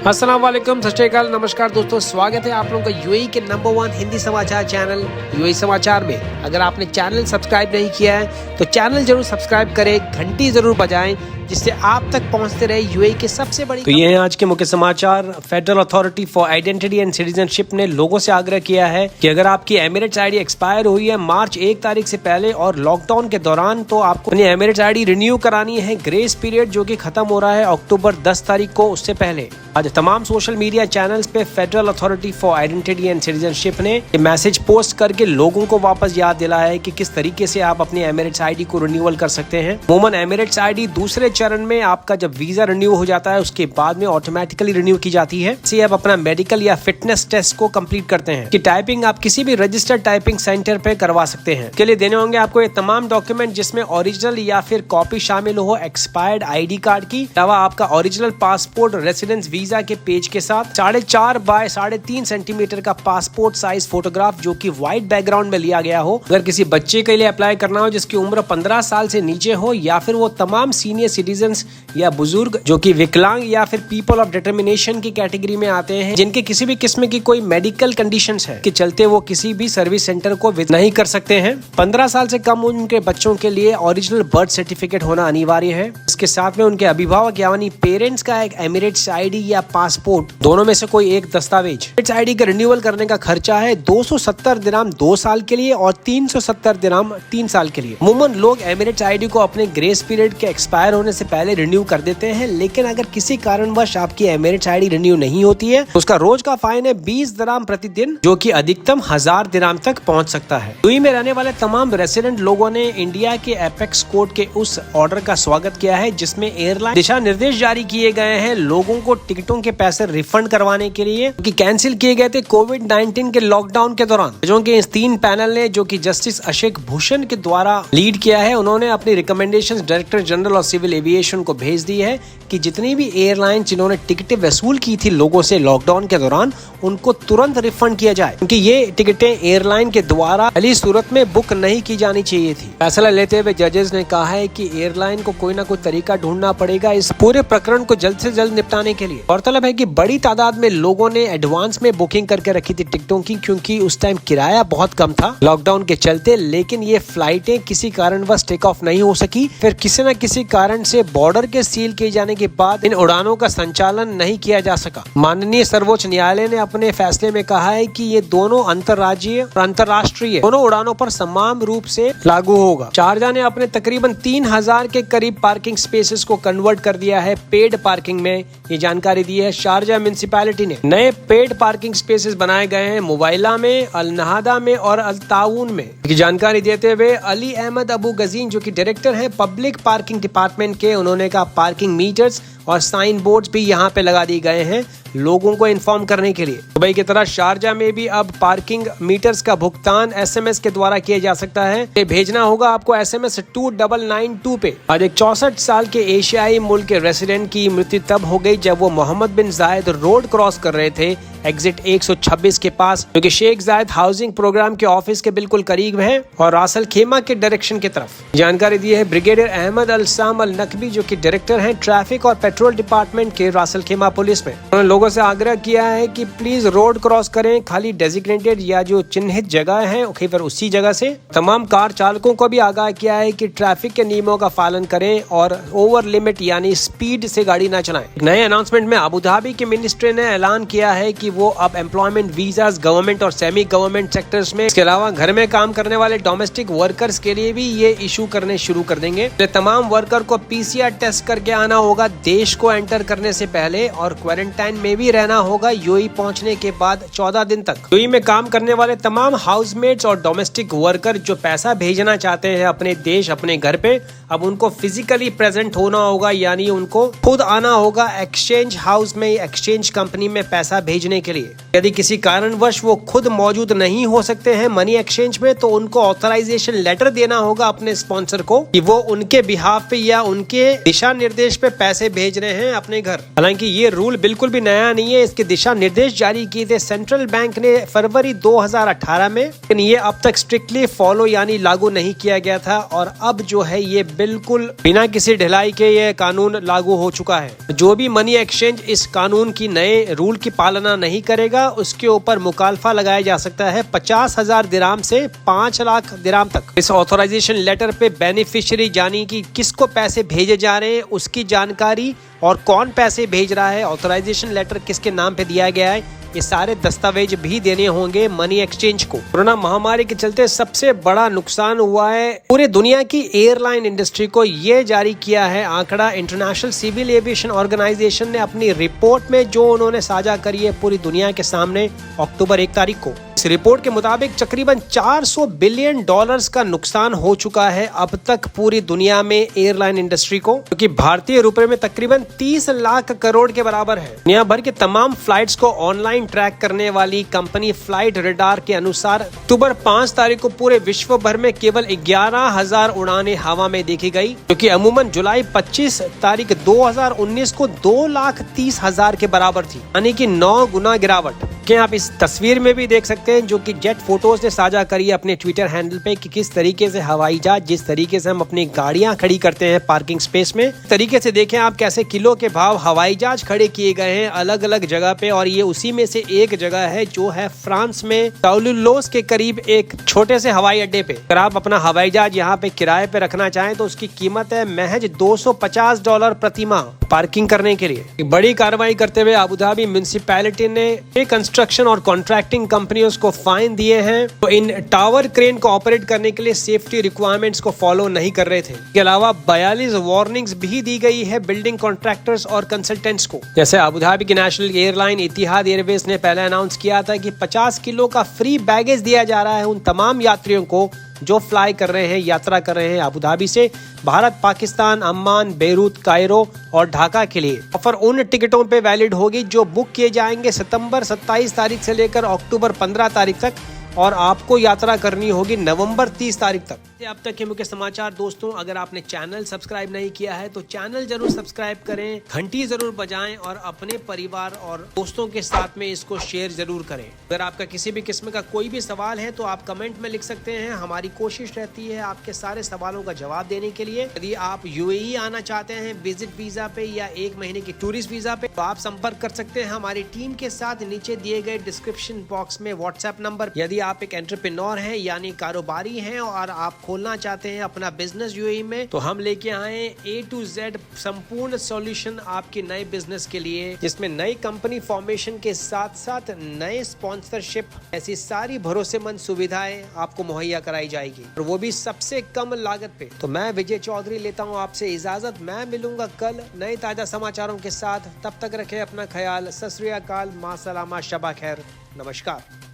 अस्सलाम वालेकुम, सत श्री अकाल, नमस्कार दोस्तों, स्वागत है आप लोगों का यूएई के नंबर 1 हिंदी समाचार चैनल यूएई समाचार में। अगर आपने चैनल सब्सक्राइब नहीं किया है तो चैनल जरूर सब्सक्राइब करें, घंटी जरूर बजाएं जिससे आप तक पहुंचते रहे यूएई के सबसे बड़ी। तो ये हैं आज के मुख्य समाचार। Federal authority for identity and citizenship ने लोगों से आग्रह किया है कि अगर आपकी एमिरेट्स आईडी एक्सपायर हुई है मार्च 1 तारीख से पहले और लॉकडाउन के दौरान तो आपको अपनी एमिरेट्स आईडी रिन्यू करानी है। ग्रेस पीरियड जो कि खत्म हो रहा है अक्टूबर 10 तारीख को, उससे पहले आज तमाम सोशल मीडिया चैनल्स पे federal authority for identity and citizenship ने मैसेज पोस्ट करके लोगों को वापस याद दिलाया है कि किस तरीके से आप अपनी एमिरेट्स आईडी को रिन्यूअल कर सकते हैं। अमूमन एमिरेट्स आईडी दूसरे चरण में आपका जब वीजा रिन्यू हो जाता है उसके बाद में ऑटोमेटिकली रिन्यू की जाती है। इसे आप अपना मेडिकल या फिटनेस टेस्ट को कंप्लीट करते हैं कि टाइपिंग आप किसी भी रजिस्टर्ड टाइपिंग सेंटर पे करवा सकते हैं। के लिए देने होंगे आपको ये तमाम डॉक्यूमेंट जिसमें ओरिजिनल या फिर कॉपी शामिल हो एक्सपायर्ड आईडी कार्ड की, अलावा आपका ओरिजिनल पासपोर्ट रेसिडेंस वीजा के पेज के साथ 4.5 बाय 3.5 सेंटीमीटर का पासपोर्ट साइज फोटोग्राफ जो कि व्हाइट बैकग्राउंड में लिया गया हो। अगर किसी बच्चे के लिए अप्लाई करना हो जिसकी उम्र 15 साल से नीचे हो, या फिर वो तमाम सीनियर सिटीजन या बुजुर्ग जो कि विकलांग या फिर पीपल ऑफ डिटर्मिनेशन की कैटेगरी में आते हैं, जिनके किसी भी किस्म की कोई मेडिकल कंडीशंस है के चलते वो किसी भी सर्विस सेंटर को विजिट नहीं कर सकते हैं। 15 साल से कम उम्र के बच्चों के लिए ओरिजिनल बर्थ सर्टिफिकेट होना अनिवार्य है। इसके साथ में उनके अभिभावक यानी पेरेंट्स का एक एमिरेट्स आईडी या पासपोर्ट, दोनों में से कोई एक दस्तावेज। एमिरेट्स आईडी का रिन्यूअल करने का खर्चा है 270 दिरहम 2 साल के लिए और 370 दिरहम 3 साल के लिए। अमूमन लोग एमिरेट्स आईडी को अपने ग्रेस पीरियड के एक्सपायर होने से पहले रिन्यू कर देते हैं, लेकिन अगर किसी कारणवश आपकी एमिरेट्स आईडी रिन्यू नहीं होती है तो उसका रोज का फाइन है 20 दिरहम प्रतिदिन, जो कि अधिकतम 1000 दिरहम तक पहुंच सकता है। यूएई में रहने वाले तमाम रेसिडेंट लोगों ने इंडिया के एपेक्स कोर्ट के उस ऑर्डर का स्वागत किया है जिसमें एयरलाइन दिशा निर्देश जारी किए गए हैं लोगों को टिकटों के पैसे रिफंड करवाने के लिए, कि कैंसिल किए गए थे कोविड-19 के लॉकडाउन के दौरान। जो कि इस 3 पैनल ने, जो कि जस्टिस अशोक भूषण के द्वारा लीड किया है, उन्होंने अपनी recommendations director general of civil aviation को भेज दी है कि जितनी भी एयरलाइन जिन्होंने टिकटें वसूल की थी लोगों से लॉकडाउन के दौरान, उनको तुरंत रिफंड किया जाए, क्योंकि ये टिकटें एयरलाइन के द्वारा पहली सूरत में बुक नहीं की जानी चाहिए थी। फैसला लेते हुए जजेस ने कहा है कि एयरलाइन को कोई ना कोई तरीका ढूंढना पड़ेगा इस पूरे प्रकरण को जल्द से जल्द निपटाने के लिए। गौरतलब है कि बड़ी तादाद में लोगों ने एडवांस में बुकिंग करके रखी थी टिकटों की, क्योंकि उस टाइम किराया बहुत कम था लॉकडाउन के चलते, लेकिन ये फ्लाइटें किसी कारणवश टेक ऑफ नहीं हो सकी। फिर किसी न किसी कारण से बॉर्डर के सील किए जाने के बाद इन उड़ानों का संचालन नहीं किया जा सका। माननीय सर्वोच्च न्यायालय ने अपने फैसले में कहा है कि ये दोनों अंतर्राज्यीय और अंतर्राष्ट्रीय दोनों उड़ानों पर समान रूप से लागू होगा। शारजाह ने अपने तकरीबन 3000 के करीब पार्किंग स्पेसेस को कन्वर्ट कर दिया है पेड पार्किंग में, ये जानकारी दी है शारजाह म्युनिसिपैलिटी ने। नए पेड पार्किंग स्पेसेस बनाए गए हैं मुबाइला में, अल नहादा में और अल ताउन में। जानकारी देते हुए अली अहमद अबू गजीन जो कि डायरेक्टर हैं पब्लिक पार्किंग डिपार्टमेंट के, उन्होंने कहा पार्किंग मीटर्स और साइन बोर्ड्स भी यहाँ पे लगा दिए गए हैं लोगों को इन्फॉर्म करने के लिए। दुबई की तरह शारजाह में भी अब पार्किंग मीटर्स का भुगतान एसएमएस के द्वारा किया जा सकता है। ये भेजना होगा आपको एसएमएस 2992 पे। आज एक 64 साल के एशियाई मुल्क के रेसिडेंट की मृत्यु तब हो गई जब वो मोहम्मद बिन जायद रोड क्रॉस कर रहे थे एग्जिट 126 के पास, जो कि शेख जायद हाउसिंग प्रोग्राम के ऑफिस के बिल्कुल करीब है और रासल खेमा के डायरेक्शन की तरफ। जानकारी दी है ब्रिगेडियर अहमद अल साम अल नकवी जो कि डायरेक्टर हैं ट्रैफिक और पेट्रोल डिपार्टमेंट के रासल खेमा पुलिस में। उन्होंने लोगों से आग्रह किया है कि प्लीज रोड क्रॉस करें खाली डेजिग्नेटेड या जो चिन्हित जगह है फिर उसी जगह से। तमाम कार चालकों को भी आगाह किया है कि ट्रैफिक के नियमों का पालन करें और ओवर लिमिट यानी स्पीड से गाड़ी न चलाएं। नए अनाउंसमेंट में अबू धाबी के मिनिस्ट्री ने ऐलान किया है कि वो अब एम्प्लॉयमेंट वीजास गवर्नमेंट और सेमी गवर्नमेंट सेक्टर्स में, इसके अलावा घर में काम करने वाले डोमेस्टिक वर्कर्स के लिए भी ये इशू करने शुरू कर देंगे। तमाम वर्कर को पीसीआर टेस्ट करके आना होगा देश को एंटर करने से पहले और क्वारंटाइन में भी रहना होगा यूएई पहुंचने के बाद 14 दिन तक। यूएई में काम करने वाले तमाम हाउसमेट्स और डोमेस्टिक वर्कर जो पैसा भेजना चाहते हैं अपने देश अपने घर पे, अब उनको फिजिकली प्रेजेंट होना होगा, यानी उनको खुद आना होगा एक्सचेंज हाउस में, एक्सचेंज कंपनी में पैसा भेजने के लिए। यदि किसी कारणवश वो खुद मौजूद नहीं हो सकते हैं मनी एक्सचेंज में, तो उनको ऑथराइजेशन लेटर देना होगा अपने स्पॉन्सर को कि वो उनके बिहाफ पे या उनके दिशा निर्देश पे पैसे भेज भेज रहे हैं अपने घर। हालांकि ये रूल बिल्कुल भी नया नहीं है, इसके दिशा निर्देश जारी किए थे सेंट्रल बैंक ने फरवरी 2018 में, लेकिन ये अब तक स्ट्रिक्टली फॉलो यानी लागू नहीं किया गया था। और अब जो है ये बिल्कुल बिना किसी ढिलाई के ये कानून लागू हो चुका है। जो भी मनी एक्सचेंज इस कानून की नए रूल की पालना नहीं करेगा उसके ऊपर मुकालफा लगाया जा सकता है 50,000 दिराम से 5 लाख दिराम तक। इस ऑथराइजेशन लेटर पे बेनिफिशियरी यानी कि किसको पैसे भेजे जा रहे हैं उसकी जानकारी और कौन पैसे भेज रहा है, ऑथराइजेशन लेटर किसके नाम पे दिया गया है, ये सारे दस्तावेज भी देने होंगे मनी एक्सचेंज को। कोरोना महामारी के चलते सबसे बड़ा नुकसान हुआ है पूरे दुनिया की एयरलाइन इंडस्ट्री को। ये जारी किया है आंकड़ा इंटरनेशनल सिविल एविएशन ऑर्गेनाइजेशन ने अपनी रिपोर्ट में, जो उन्होंने साझा करी है पूरी दुनिया के सामने अक्टूबर 1 तारीख को। इस रिपोर्ट के मुताबिक तकरीबन $400 बिलियन का नुकसान हो चुका है अब तक पूरी दुनिया में एयरलाइन इंडस्ट्री को, क्योंकि भारतीय रुपए में तकरीबन 30 लाख करोड़ के बराबर है। दुनिया भर के तमाम फ्लाइट्स को ऑनलाइन ट्रैक करने वाली कंपनी फ्लाइट रडार के अनुसार अक्टूबर 5 तारीख को पूरे विश्व भर में केवल 11,000 उड़ानें हवा में देखी गई, क्योंकि अमूमन जुलाई 25 तारीख 2019 को 2,30,000 के बराबर थी, यानी कि 9 गुना गिरावट। क्या आप इस तस्वीर में भी देख सकते हैं जो कि जेट फोटोज ने साझा करी है अपने ट्विटर हैंडल पे, कि किस तरीके से हवाई जहाज, जिस तरीके से हम अपनी गाड़ियां खड़ी करते हैं पार्किंग स्पेस में, तरीके से देखें आप कैसे किलो के भाव हवाई जहाज खड़े किए गए हैं अलग अलग जगह पे। और ये उसी में से एक जगह है जो है फ्रांस में टाउलुलोस के करीब एक छोटे से हवाई अड्डे पे। अगर आप अपना हवाई जहाज यहाँ पे किराए पे रखना चाहें तो उसकी कीमत है महज $250 प्रति माह पार्किंग करने के लिए। बड़ी कार्रवाई करते हुए अबू धाबी म्युनिसिपैलिटी ने कंस्ट्रक्शन और कॉन्ट्रैक्टिंग कंपनियों को फाइन दिए हैं तो इन टावर क्रेन को ऑपरेट करने के लिए सेफ्टी रिक्वायरमेंट्स को फॉलो नहीं कर रहे थे। इसके अलावा 42 वार्निंग्स भी दी गई है बिल्डिंग कॉन्ट्रैक्टर्स और कंसल्टेंट्स को। जैसे अबू धाबी की नेशनल एयरलाइन इतिहाद एयरवेज ने पहले अनाउंस किया था कि 50 किलो का फ्री बैगेज दिया जा रहा है उन तमाम यात्रियों को जो फ्लाई कर रहे हैं, यात्रा कर रहे हैं अबू धाबी से Bharat, Pakistan, Amman, Beirut, Cairo और ढाका के लिए। ऑफर उन टिकटों पे वैलिड होगी जो बुक किए जाएंगे सितंबर 27 तारीख से लेकर अक्टूबर 15 तारीख तक, और आपको यात्रा करनी होगी नवंबर 30 तारीख तक। अब तक के मुख्य समाचार दोस्तों, अगर आपने चैनल सब्सक्राइब नहीं किया है तो चैनल जरूर सब्सक्राइब करें, घंटी जरूर बजाएं और अपने परिवार और दोस्तों के साथ में इसको शेयर जरूर करें। अगर आपका किसी भी किस्म का कोई भी सवाल है तो आप कमेंट में लिख सकते हैं। हमारी कोशिश रहती है आपके सारे सवालों का जवाब देने के लिए। यदि आप यूएई आना चाहते हैं विजिट वीजा पे या 1 महीने की टूरिस्ट वीजा पे तो आप संपर्क कर सकते हैं हमारी टीम के साथ नीचे दिए गए डिस्क्रिप्शन बॉक्स में व्हाट्सएप नंबर। यदि आप एक एंटरप्रेन्योर हैं यानी कारोबारी हैं और आप खोलना चाहते हैं अपना बिजनेस यूएई में, तो हम लेके आए A to Z संपूर्ण सॉल्यूशन आपके नए बिजनेस के लिए, जिसमें नई कंपनी फॉर्मेशन के साथ साथ नए स्पॉन्सरशिप, ऐसी सारी भरोसेमंद सुविधाएं आपको मुहैया कराई जाएगी और वो भी सबसे कम लागत पे। तो मैं विजय चौधरी लेता हूं आपसे इजाजत। मैं मिलूंगा कल नए ताजा समाचारों के साथ। तब तक रखें अपना ख्याल। सत श्री अकाल, मां सलामा, शबा खैर, नमस्कार।